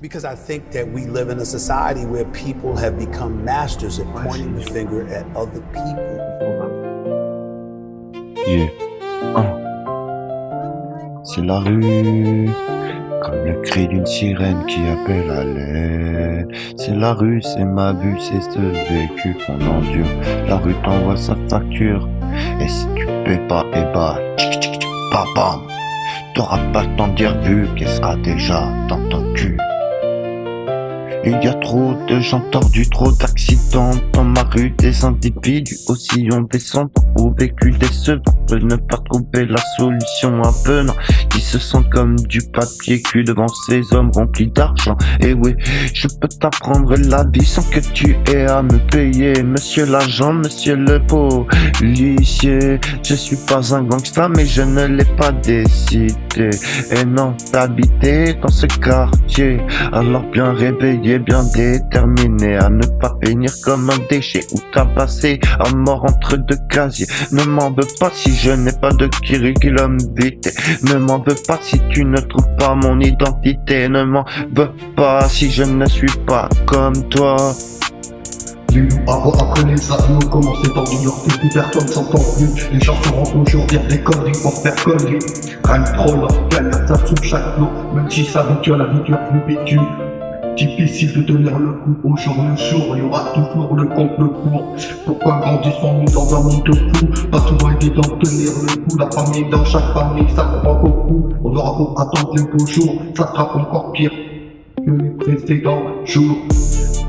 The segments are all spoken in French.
Because I think that we live in a society where people have become masters at pointing the finger at other people. Yeah. C'est la rue, comme le cri d'une sirène qui appelle à l'aide. C'est la rue, c'est ma vue, c'est ce vécu qu'on endure. La rue t'envoie sa facture, et si tu paies pas, eh bah, tchic tchic tchic, bam bam. T'auras pas le temps de dire vu qu'elle sera déjà dans ton cul. Il y a trop de gens tordus, trop d'accidents dans ma rue, des individus oscillants, descendant au vécu décevant, de ne pas trouver la solution à venant, qui se sentent comme du papier cul devant ces hommes remplis d'argent. Et oui, je peux t'apprendre la vie sans que tu aies à me payer, monsieur l'agent, monsieur le policier. Je suis pas un gangsta, mais je ne l'ai pas décidé. Et non, d'habiter dans ce quartier, alors bien réveillé, bien déterminé à ne pas finir comme un déchet ou tabassé à mort entre deux casiers. Ne m'en veux pas si je n'ai pas de curriculum vitae. Ne m'en veux pas si tu ne trouves pas mon identité. Ne m'en veux pas si je ne suis pas comme toi. Avant, après les avions, commencer dans New York, plus personne s'entend plus. Les gens se rendent aujourd'hui des conneries pour faire conneries. Rien de trop leur galère, ça sous chaque lot. Même si ça habitue à la vie dure du bitume. Difficile de tenir le coup au jour le jour, il y aura toujours le contre le pour. Pourquoi grandissons-nous dans un monde de fous? Pas toujours évident de tenir le coup, la famille dans chaque famille, ça prend beaucoup. On aura beau attendre les beaux jours, ça sera encore pire que les précédents jours.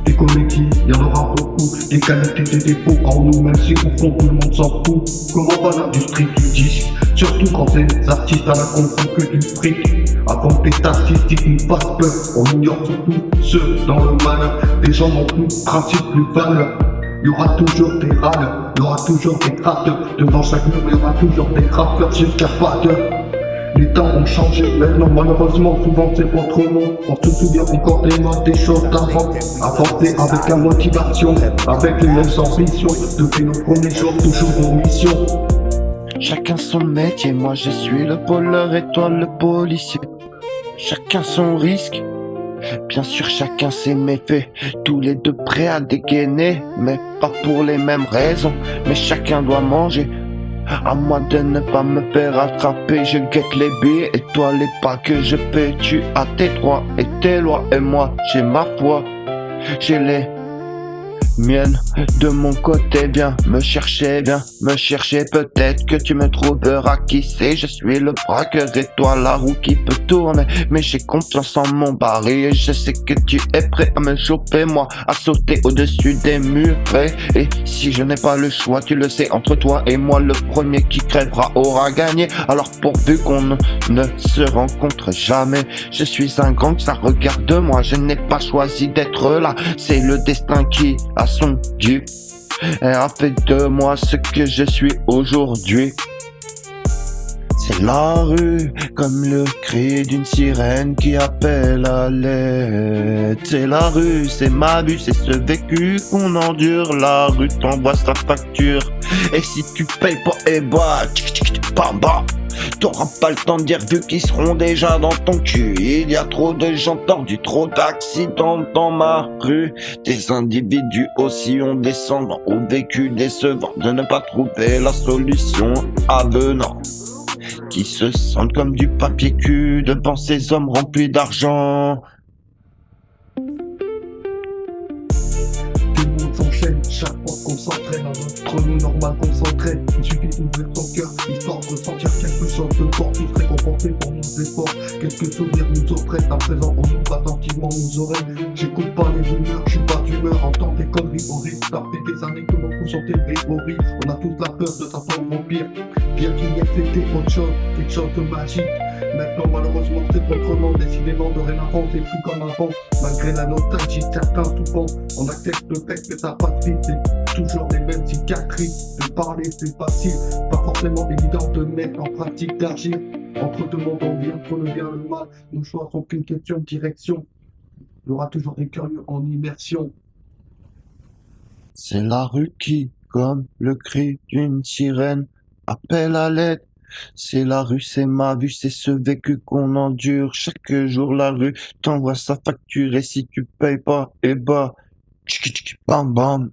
Des comédies, il y en aura beaucoup, des qualités, des défauts en nous, même si au fond tout le monde s'en fout. Comment va l'industrie du disque? Surtout quand ces artistes à la con font que du fric. Avant que les statistiques nous fassent peur, on ignore surtout ceux dans le malheur. Des gens n'ont plus de principe, plus de valeur. Il y aura toujours des râleurs, il y aura toujours des gratteurs. Devant chaque mur, il y aura toujours des rappeurs jusqu'à pas d'heure. Les temps ont changé, maintenant malheureusement souvent c'est autrement. On se souvient encore des modes, des choses d'avant. Avancer avec la motivation, avec les mêmes ambitions. Depuis nos premiers jours, toujours en mission. Chacun son métier, moi je suis le voleur et toi le policier. Chacun son risque, bien sûr chacun ses méfaits. Tous les deux prêts à dégainer, mais pas pour les mêmes raisons. Mais chacun doit manger. À moi de ne pas me faire attraper, je guette les billets et toi les pas que je paie. Tu as tes droits et tes lois et moi j'ai ma foi, j'ai les miennes. De mon côté, viens me chercher, peut-être que tu me trouveras, qui sait. Je suis le braqueur et toi la roue qui peut tourner, mais j'ai confiance en mon baril et je sais que tu es prêt à me choper, moi à sauter au-dessus des murs. Et si je n'ai pas le choix, tu le sais, entre toi et moi, le premier qui crèvera aura gagné. Alors pourvu qu'on ne se rencontre jamais, je suis un gangsta, regarde-moi, je n'ai pas choisi d'être là, c'est le destin qui a son dû et a fait de moi ce que je suis aujourd'hui. C'est la rue, comme le cri d'une sirène qui appelle à l'aide. C'est la rue, c'est ma vue, c'est ce vécu qu'on endure. La rue t'envoie sa facture, et si tu payes pas, eh bah, tchic tchic tchic, bam bam. T'auras pas le temps de dire vu qu'ils seront déjà dans ton cul. Il y a trop de gens tordus, trop d'accidents dans ma rue. Des individus aussi ont descendant au vécu décevant, de ne pas trouver la solution avenant, qui se sentent comme du papier cul devant ces hommes remplis d'argent. Tout le monde s'enchaîne, chaque fois qu'on s'entraîne à notre nous normal concentré. Il suffit d'ouvrir ton cœur, histoire de ressentir quelque chose de fort, tous récompensés pour nos efforts. Quelques souvenirs nous oppressent, à présent on nous bat attentivement nos oreilles. J'écoute pas les rumeurs, je suis pas d'humeur, entends des conneries horribles. Ça fait des années que nos coups sont élevés, horribles. On a tous la peur de s'attendre au pire. Bien qu'hier c'était autre chose, quelque chose de magique. Maintenant malheureusement c'est autrement, décidément dorénavant c'est plus comme avant. Malgré la nostalgie, certains souvent on accepte le fait que ça passe vite. C'est toujours les mêmes cicatrices. De parler c'est facile, pas forcément évident de mettre en pratique, d'agir. Entre deux mondes on vit entre le bien et le mal. Nos choix sont qu'une question de direction. Il y aura toujours des curieux en immersion. C'est la rue qui, comme le cri d'une sirène, appelle à l'aide. C'est la rue, c'est ma vue, c'est ce vécu qu'on endure. Chaque jour la rue t'envoie sa facture et si tu payes pas, eh bah, tchiki tchiki bam bam.